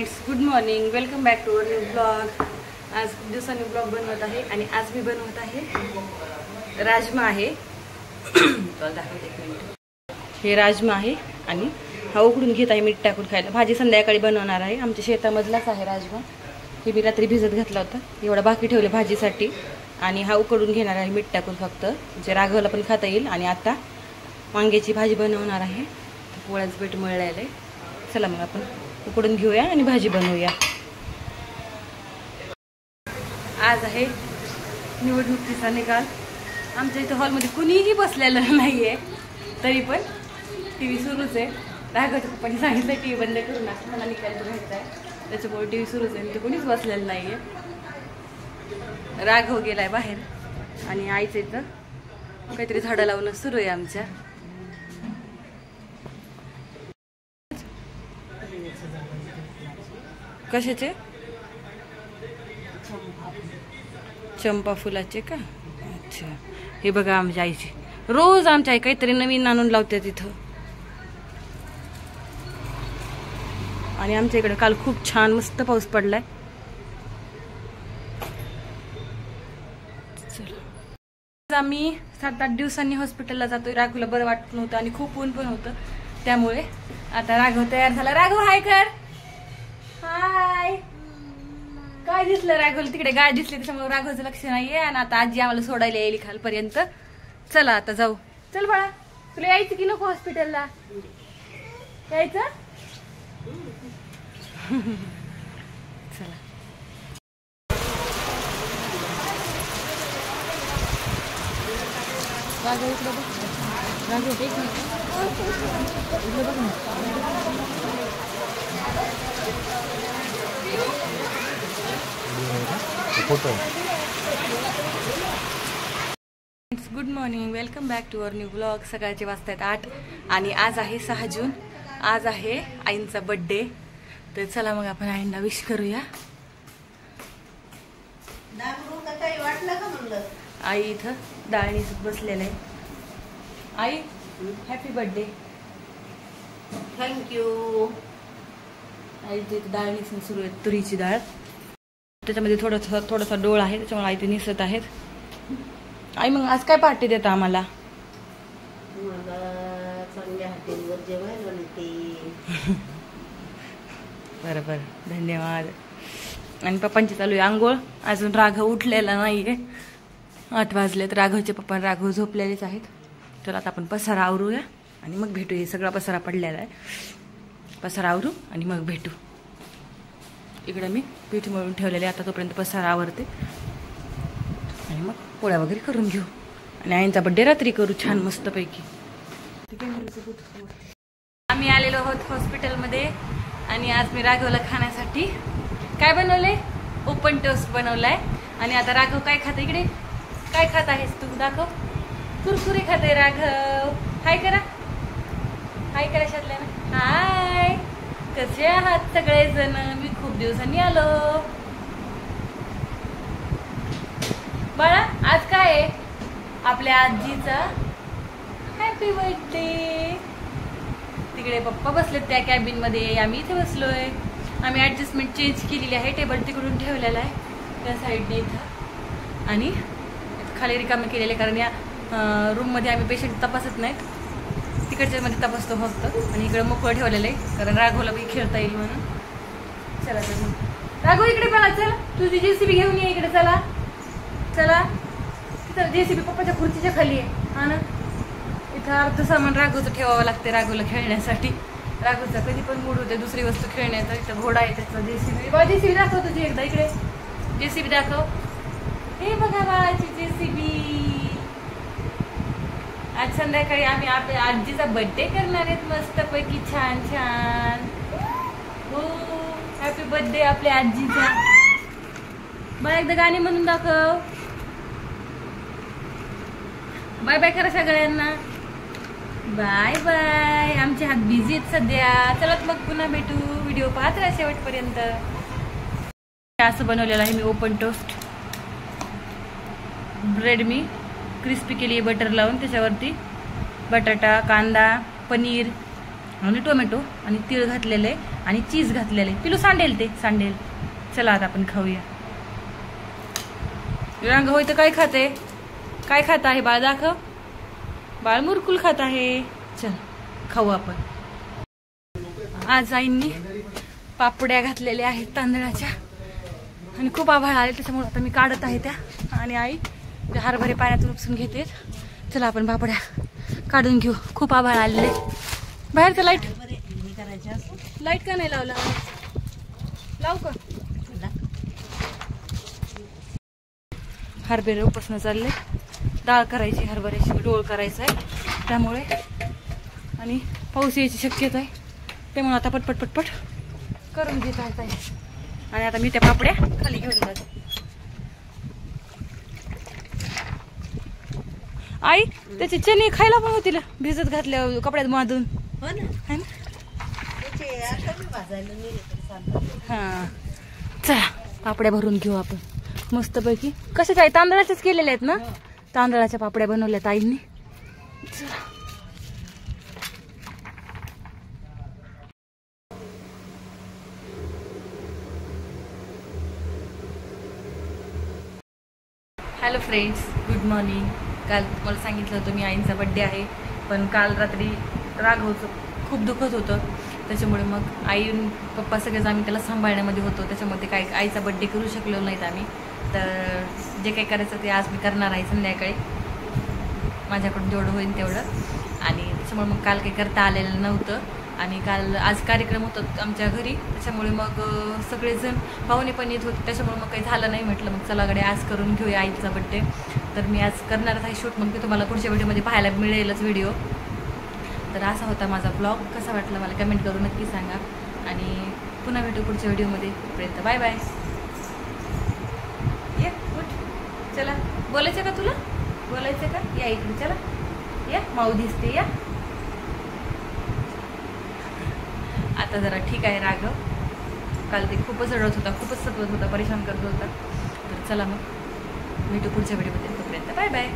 Good morning, welcome back to our new blog. आज खूप दिवसांनी ब्लॉग बनवत आहे आणि आज मी बनवत आहे राजमा आहे. हे राजमा आहे आणि हा उकडून घेत आहे मीठ टाकून खायला. भाजी संध्याकाळी बनवणार आहे. आमच्या शेतामधलाच आहे राजमा. हे मी रात्री भिजत घातला होता, एवढा बाकी ठेवले भाजीसाठी. आणि हा उकडून घेणार आहे मीठ टाकून फक्त, म्हणजे राघवला पण खाता येईल. आणि आता वांग्याची भाजी बनवणार आहे. पोळ्याच पीठ मळलेलं आहे. चला मग आपण उकडून घेऊया आणि भाजी बनवूया. आज आहे निवडणुकीचा निकाल. आमच्या इथं हॉलमध्ये कुणीही बसलेलं नाही आहे, तरी पण टी व्ही सुरूच आहे. राघवच्या पप्पांनी सांगितलं टी व्ही बंद करू नका, मला निकाल बघायचा आहे. त्याच्यामुळे टी व्ही सुरूच आहे. तिथे कोणीच बसलेलं नाही आहे. राघव गेलाय बाहेर आणि आईचं इथं काहीतरी झाडं लावणं सुरू आहे आमच्या. कशाचे? चंपा फुलाचे का? अच्छा. हे बघा आमच्या आईची, रोज आमच्या आई काहीतरी नवीन आणून लावते तिथं. आणि आमच्या इकडे काल खूप छान मस्त पाऊस पडलाय. आम्ही 7-8 दिवसांनी हॉस्पिटलला जातोय. राघवला बरं वाटत नव्हतं आणि खूप ऊन पण होतं, त्यामुळे आता राघव तयार झाला. राघव हाय कर. हाय. काय दिसलं राघवला? तिकडे गाय दिसली, त्याच्यामुळे राघवचं लक्ष नाहीये. आणि आता आजी आम्हाला सोडायला येईल खालपर्यंत. चला आता जाऊ. चल बाळा, तुला यायचं की नको हॉस्पिटलला? यायचं? चला. राघव इकडे बघ. राघव एक मिनिट इकडे बघ ना. Good morning, welcome back to our new blog. सकाळचे वाजतायत 8 आणि आज आहे 6 जून. आज आहे आईंचा बर्थडे. तर चला मग आपण आईंना विश करूया. आई इथं डाळणी बसलेलं आहे. आई हॅपी बर्थडे. थँक्यू. आई इथं डाळणी सुरू आहे, तुरीची डाळ. त्याच्यामध्ये थोडासा डोळ आहे, त्याच्यामुळे आई ते निसत आहेत. आई मग आज काय पार्टी देता आम्हाला? मला चांगल्या हॉटेलवर जेवायला बनते. बरोबर, धन्यवाद. आणि पप्पांची चालू आहे आंघोळ. अजून राघव उठलेला नाहीये. 8 वाजलेत. राघवचे पप्पा राघव झोपलेलेच आहेत. तर आता आपण पसारा आवरूया आणि मग भेटू. हे सगळा पसारा पडलेला आहे. पसारा आवरू आणि मग भेटू. इकडे मी पीठ मळून ठेवलेले. आता तोपर्यंत पसारा आवरते आणि मग पोळ्या वगैरे करून घेऊ. आणि आईंचा बड्डे रात्री करू छान मस्तपैकी. आम्ही आलेलो आहोत हॉस्पिटलमध्ये आणि आज मी राघवला खाण्यासाठी काय बनवलंय? ओपन टोस्ट बनवलाय. आणि आता राघव काय खात? इकडे काय खात आहेस तू? दाखव. कुरकुरे खाते राघव. हाय करा, हाय करा शातल्या ना. हाय, कसे आहात सगळेजण? मी खूप दिवसांनी आलो. बाळा आज काय आहे? आपल्या आजीचा हॅपी बर्थडे. तिकडे पप्पा बसलेत त्या कॅबिन मध्ये, आम्ही इथे बसलोय. आम्ही ऍडजस्टमेंट चेंज केलेली आहे. टेबल तिकडून ठेवलेला आहे त्या साईडने इथं. आणि खाली रिकामे केलेले, कारण या रूम मध्ये आम्ही पेशंट तपासत नाहीत, तिकडच्या मध्ये तपासतो फक्त. आणि इकडे मोकळं ठेवलेलं आहे, कारण राघवला बी खेळता येईल म्हणून. चला तर मग राघव इकडे बघा. चल, तुझी जेसीबी घेऊन ये इकडे. चला चला. तिथं जेसीबी पप्पाच्या खुर्चीच्या खाली आहे. हा ना. इथं अर्ध सामान राघवचं ठेवावं लागते राघवला खेळण्यासाठी. राघवचा कधी पण मूड होते दुसरी वस्तू खेळण्याचा. इथं घोडा आहे त्याचा. जेसीबी दाखव तुझी एकदा. इकडे जेसीबी दाखव. हे बघा बाळाची जेसीबी. आज संध्याकाळी आम्ही आपल्या आजीचा बर्थडे करणार आहेत मस्तपैकी छान छान. हो, हॅपी बर्थडे आपल्या आजीचा. बाळा एकदा गाणे म्हणून दाखव. बाय बाय करा सगळ्यांना. Bye bye. आमचे हात बिझी आहेत सध्या. चला मग पुन्हा भेटू. व्हिडिओ पाहत राहा शेवटपर्यंत. असं बनवलेलं आहे मी ओपन टोस्ट. ब्रेड मी क्रिस्पी केली बटर लावून. त्याच्यावरती बटाटा, कांदा, पनीर आणि टोमॅटो आणि तीळ घातलेले आणि चीज घातलेले. पिलू सांडेल ते सांडेल. चला आता आपण खाऊया. रंग होय तर काय खाते? काय खात आहे बाळ? दाखव. बाळ मुरकुल खात आहे. चल खाऊ आपण. आज आईंनी पापड्या घातलेल्या आहेत तांदळाच्या आणि खूप आभाळ आले त्याच्यामुळे आता मी काढत आहे त्या. आणि आई हरभरे पाण्यातून उपसून घेते. चला आपण पापड्या काढून घेऊ. खूप आभाळ आलेले. बाहेरचं लाईट लाईट का नाही लावला? लावू का? हरभरे उपसणं चालले. डाळ करायची हरभऱ्याची डोळ करायचं आहे त्यामुळे. आणि पाऊस यायची शक्यता आहे त्यामुळे आता पटपट पटपट करून घेत आहे. आणि आता मी त्या पापड्या खाली घेऊन जाते. आई त्याचे चणे खायला पण होतील भिजत घातल्या कपड्यात बांधून. हा चला पापड्या भरून घेऊ आपण मस्तपैकी. कसे काय? तांदळाच्याच केलेल्या आहेत ना? तांदळाच्या पापड्या बनवल्यात आईंनी. Hello friends, good morning. काल तुम्हाला सांगितलं होतं मी आईंचा बड्डे आहे, पण काल रात्री राघवचं खूप दुखत होतं त्याच्यामुळे मग आई पप्पा सगळेच आम्ही त्याला सांभाळण्यामध्ये होतो. त्याच्यामध्ये काय आईचा बड्डे करू शकलो नाहीत आम्ही. तर जे काही करायचं ते आज मी करणार आहे संध्याकाळी, माझ्याकडून जेवढं होईल तेवढं. आणि त्याच्यामुळे मग काल काही करता आलेलं नव्हतं. आणि काल आज कार्यक्रम होता आमच्या घरी त्याच्यामुळे मग सगळेजण पाहुणे पण येत होते त्याच्यामुळे मग काही झालं नाही. म्हटलं मग चला गडे आज करून घेऊया आईचा बड्डे. तर मी आज करणारच आहे शूट. मग ते तुम्हाला पुढच्या व्हिडिओमध्ये पाहायला मिळेलच व्हिडिओ. तर असा होता माझा ब्लॉग. कसा वाटला मला कमेंट करून नक्की सांगा. आणि पुन्हा भेटू पुढच्या व्हिडिओमध्ये. तोपर्यंत बाय बाय. ये उठ. चला बोलायचं का तुला? बोलायचं का? या इकडे. चला या. माऊ दिसते. या आता जरा ठीक आहे राघव. काल ते खूपच रडत होता, खूपच सतवत होता, परेशान करत होता. तर चला मग भेटू पुढच्या व्हिडिओमध्ये. तोपर्यंत बाय बाय.